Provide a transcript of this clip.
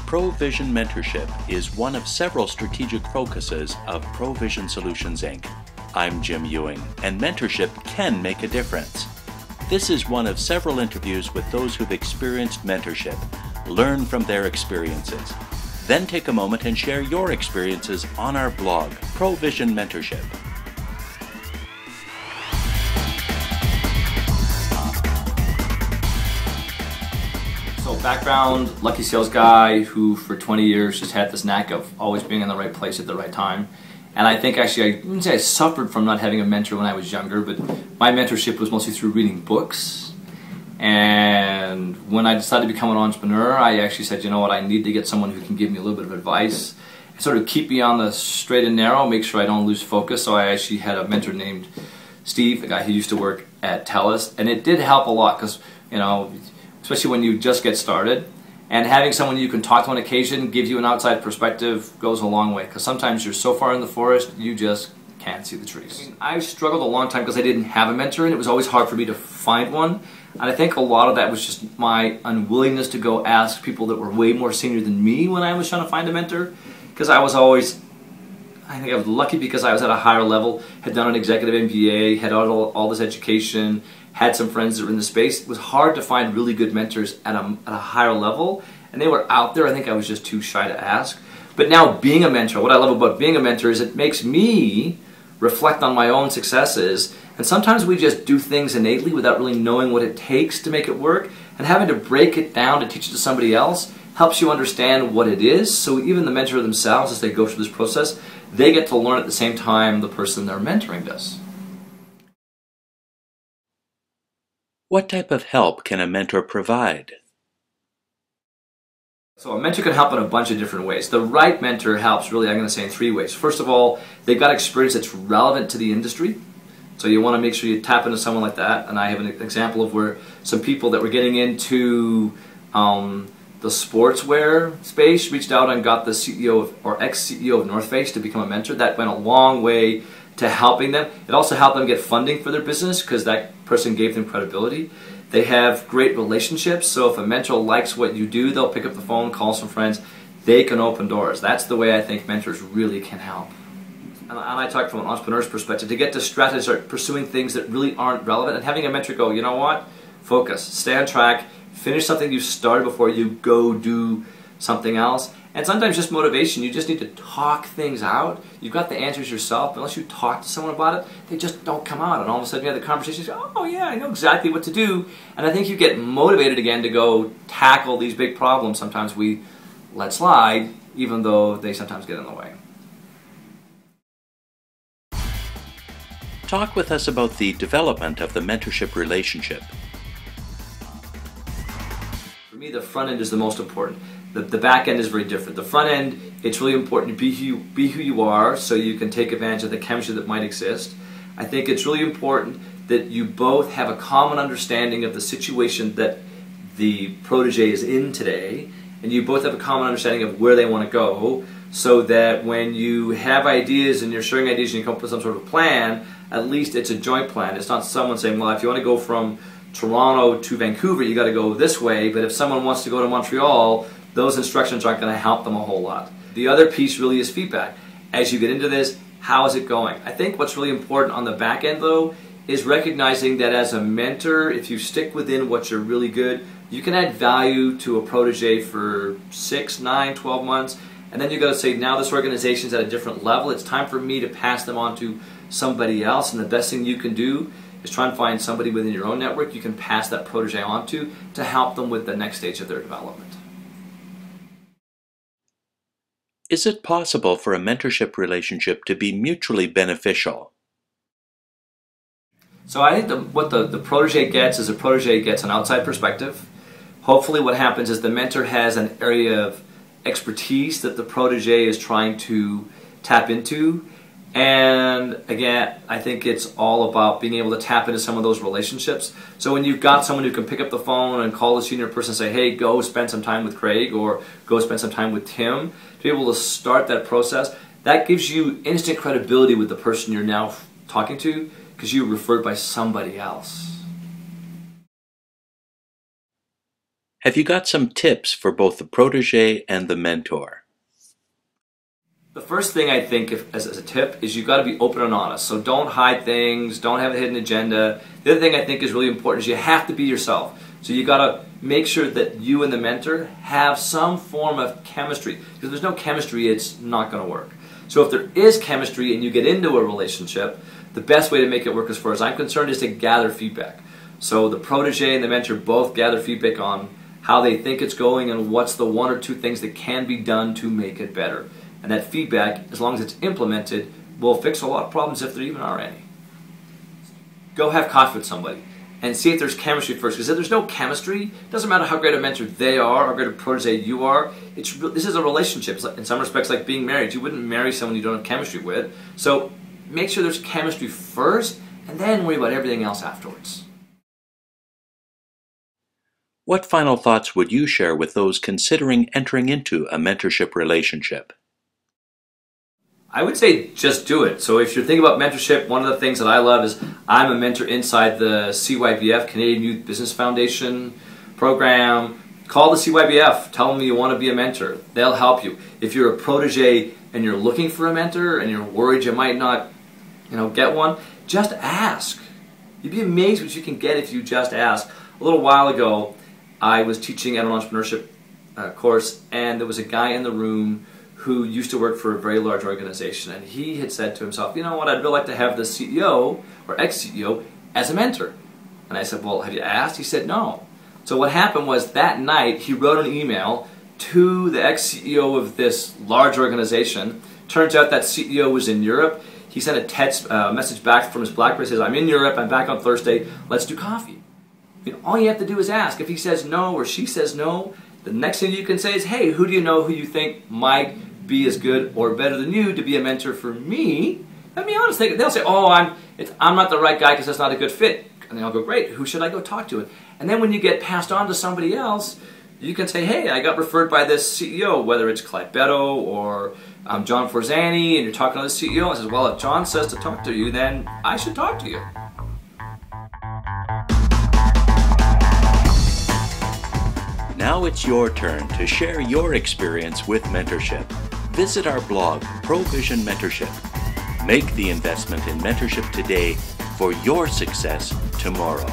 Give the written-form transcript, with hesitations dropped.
ProVision Mentorship is one of several strategic focuses of ProVision Solutions Inc. I'm Jim Ewing, and mentorship can make a difference. This is one of several interviews with those who've experienced mentorship. Learn from their experiences. Then take a moment and share your experiences on our blog, ProVision Mentorship. Background, lucky sales guy who for 20 years just had this knack of always being in the right place at the right time. And I think actually, I wouldn't say I suffered from not having a mentor when I was younger, but my mentorship was mostly through reading books. And when I decided to become an entrepreneur, I actually said, you know what, I need to get someone who can give me a little bit of advice, sort of keep me on the straight and narrow, make sure I don't lose focus. So I actually had a mentor named Steve, a guy who used to work at Elias, and it did help a lot because, you know, especially when you just get started, and having someone you can talk to on occasion, gives you an outside perspective, goes a long way, because sometimes you're so far in the forest you just can't see the trees. I struggled a long time because I didn't have a mentor, and it was always hard for me to find one, and I think a lot of that was just my unwillingness to go ask people that were way more senior than me when I was trying to find a mentor, because I think I was lucky because I was at a higher level, had done an executive MBA, had all this education, had some friends that were in the space. It was hard to find really good mentors at a higher level, and they were out there. I think I was just too shy to ask. But now being a mentor, what I love about being a mentor is it makes me reflect on my own successes, and sometimes we just do things innately without really knowing what it takes to make it work, and having to break it down to teach it to somebody else helps you understand what it is. So even the mentor themselves, as they go through this process, they get to learn at the same time the person they're mentoring does. What type of help can a mentor provide? So a mentor can help in a bunch of different ways. The right mentor helps really, I'm going to say, in three ways. First of all, they've got experience that's relevant to the industry. So you want to make sure you tap into someone like that. And I have an example of where some people that were getting into the sportswear space reached out and got the CEO or ex-CEO of North Face to become a mentor. That went a long way to helping them. It also helped them get funding for their business because that person gave them credibility. They have great relationships, so if a mentor likes what you do, they'll pick up the phone, call some friends. They can open doors. That's the way I think mentors really can help. And I talk from an entrepreneur's perspective, to get distracted and start pursuing things that really aren't relevant, and having a mentor go, you know what, focus, stay on track, finish something you started before you go do something else. And sometimes just motivation, you just need to talk things out. You've got the answers yourself, but unless you talk to someone about it, they just don't come out. And all of a sudden you have the conversation, you go, oh yeah, I know exactly what to do. And I think you get motivated again to go tackle these big problems sometimes we let slide, even though they sometimes get in the way. Talk with us about the development of the mentorship relationship. For me, the front end is the most important. The back end is very different. The front end, it's really important to be who you are so you can take advantage of the chemistry that might exist. I think it's really important that you both have a common understanding of the situation that the protege is in today, and you both have a common understanding of where they want to go, so that when you have ideas and you're sharing ideas and you come up with some sort of plan, at least it's a joint plan. It's not someone saying, well, if you want to go from Toronto to Vancouver, you got to go this way, but if someone wants to go to Montreal, those instructions aren't going to help them a whole lot. The other piece really is feedback. As you get into this, how is it going? I think what's really important on the back end, though, is recognizing that as a mentor, if you stick within what you're really good, you can add value to a protege for 6, 9, 12 months, and then you got to say, now this organization's at a different level, it's time for me to pass them on to somebody else, and the best thing you can do is try and find somebody within your own network you can pass that protege on to help them with the next stage of their development. Is it possible for a mentorship relationship to be mutually beneficial? So I think what the protege gets is the protege gets an outside perspective. Hopefully what happens is the mentor has an area of expertise that the protege is trying to tap into. And again, I think it's all about being able to tap into some of those relationships. So when you've got someone who can pick up the phone and call the senior person and say, hey, go spend some time with Craig or go spend some time with Tim, to be able to start that process, that gives you instant credibility with the person you're now talking to because you were referred by somebody else. Have you got some tips for both the protege and the mentor? The first thing I think as a tip is you've got to be open and honest. So don't hide things, don't have a hidden agenda. The other thing I think is really important is you have to be yourself. So you got to make sure that you and the mentor have some form of chemistry. Because if there's no chemistry, it's not going to work. So if there is chemistry and you get into a relationship, the best way to make it work as far as I'm concerned is to gather feedback. So the protege and the mentor both gather feedback on how they think it's going and what's the one or two things that can be done to make it better. And that feedback, as long as it's implemented, will fix a lot of problems if there even are any. Go have coffee with somebody and see if there's chemistry first. Because if there's no chemistry, it doesn't matter how great a mentor they are, how great a protege you are. This is a relationship. It's like, in some respects, like being married. You wouldn't marry someone you don't have chemistry with. So make sure there's chemistry first, and then worry about everything else afterwards. What final thoughts would you share with those considering entering into a mentorship relationship? I would say just do it. So if you're thinking about mentorship, one of the things that I love is I'm a mentor inside the CYBF, Canadian Youth Business Foundation program. Call the CYBF. Tell them you want to be a mentor. They'll help you. If you're a protege and you're looking for a mentor and you're worried you might not get one, just ask. You'd be amazed what you can get if you just ask. A little while ago, I was teaching at an entrepreneurship course, and there was a guy in the room who used to work for a very large organization, and he had said to himself, you know what, I'd really like to have the CEO or ex-CEO as a mentor. And I said, well, have you asked? He said, no. So what happened was that night he wrote an email to the ex-CEO of this large organization. Turns out that CEO was in Europe. He sent a text message back from his BlackBerry, says, I'm in Europe, I'm back on Thursday, let's do coffee. All you have to do is ask. If he says no or she says no, the next thing you can say is, hey, who do you know who you think might be as good or better than you to be a mentor for me? Let me be honest, they'll say, oh, I'm not the right guy because that's not a good fit. And then I'll go, great, who should I go talk to? And then when you get passed on to somebody else, you can say, hey, I got referred by this CEO, whether it's Clyde Beto or John Forzani, and you're talking to the CEO and says, well, if John says to talk to you, then I should talk to you. Now it's your turn to share your experience with mentorship. Visit our blog, ProVision Mentorship. Make the investment in mentorship today for your success tomorrow.